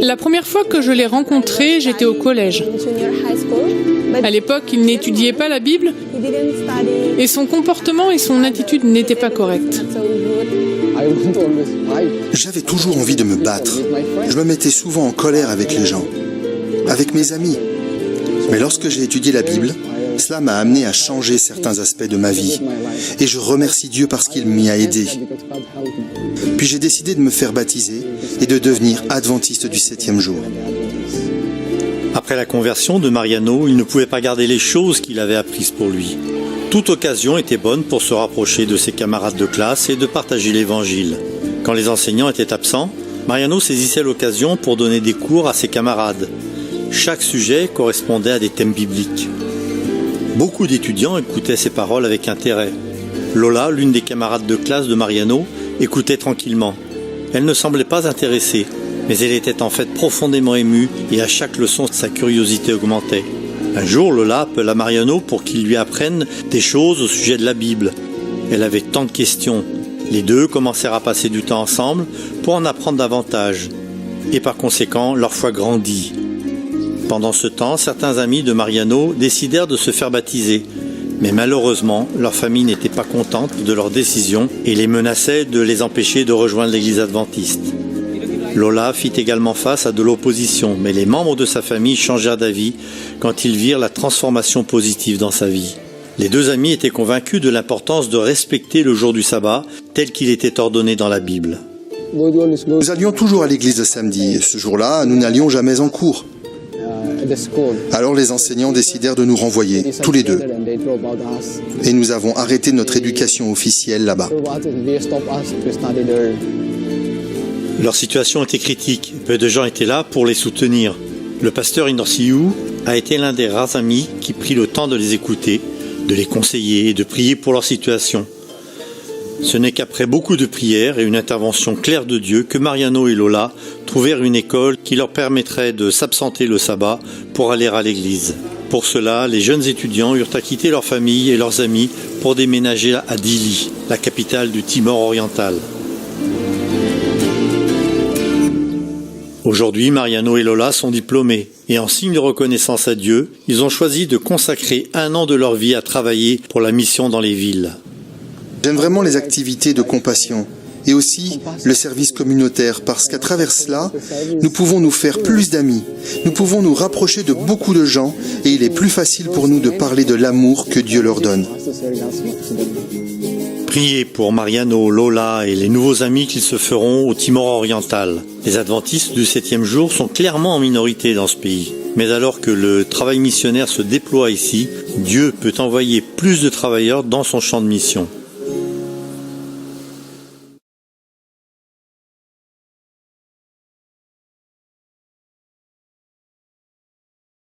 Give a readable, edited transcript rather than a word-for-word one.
La première fois que je l'ai rencontré, j'étais au collège. À l'époque, il n'étudiait pas la Bible et son comportement et son attitude n'étaient pas corrects. J'avais toujours envie de me battre. Je me mettais souvent en colère avec les gens, avec mes amis. Mais lorsque j'ai étudié la Bible, cela m'a amené à changer certains aspects de ma vie. Et je remercie Dieu parce qu'il m'y a aidé. Puis j'ai décidé de me faire baptiser et de devenir adventiste du 7e jour. Après la conversion de Mariano, il ne pouvait pas garder les choses qu'il avait apprises pour lui. Toute occasion était bonne pour se rapprocher de ses camarades de classe et de partager l'évangile. Quand les enseignants étaient absents, Mariano saisissait l'occasion pour donner des cours à ses camarades. Chaque sujet correspondait à des thèmes bibliques. Beaucoup d'étudiants écoutaient ses paroles avec intérêt. Lola, l'une des camarades de classe de Mariano, écoutait tranquillement. Elle ne semblait pas intéressée, mais elle était en fait profondément émue et à chaque leçon sa curiosité augmentait. Un jour, Lola appela Mariano pour qu'il lui apprenne des choses au sujet de la Bible. Elle avait tant de questions. Les deux commencèrent à passer du temps ensemble pour en apprendre davantage. Et par conséquent, leur foi grandit. Pendant ce temps, certains amis de Mariano décidèrent de se faire baptiser. Mais malheureusement, leur famille n'était pas contente de leur décision et les menaçait de les empêcher de rejoindre l'église adventiste. Lola fit également face à de l'opposition, mais les membres de sa famille changèrent d'avis quand ils virent la transformation positive dans sa vie. Les deux amis étaient convaincus de l'importance de respecter le jour du sabbat tel qu'il était ordonné dans la Bible. Nous allions toujours à l'église le samedi et ce jour-là, nous n'allions jamais en cours. Alors les enseignants décidèrent de nous renvoyer, tous les deux. Et nous avons arrêté notre éducation officielle là-bas. Leur situation était critique, peu de gens étaient là pour les soutenir. Le pasteur Inorsiou a été l'un des rares amis qui prit le temps de les écouter, de les conseiller et de prier pour leur situation. Ce n'est qu'après beaucoup de prières et une intervention claire de Dieu que Mariano et Lola trouvèrent une école qui leur permettrait de s'absenter le sabbat pour aller à l'église. Pour cela, les jeunes étudiants eurent à quitter leur famille et leurs amis pour déménager à Dili, la capitale du Timor oriental. Aujourd'hui, Mariano et Lola sont diplômés et en signe de reconnaissance à Dieu, ils ont choisi de consacrer 1 an de leur vie à travailler pour la mission dans les villes. J'aime vraiment les activités de compassion et aussi le service communautaire parce qu'à travers cela, nous pouvons nous faire plus d'amis, nous pouvons nous rapprocher de beaucoup de gens et il est plus facile pour nous de parler de l'amour que Dieu leur donne. Priez pour Mariano, Lola et les nouveaux amis qu'ils se feront au Timor oriental. Les adventistes du 7e jour sont clairement en minorité dans ce pays. Mais alors que le travail missionnaire se déploie ici, Dieu peut envoyer plus de travailleurs dans son champ de mission.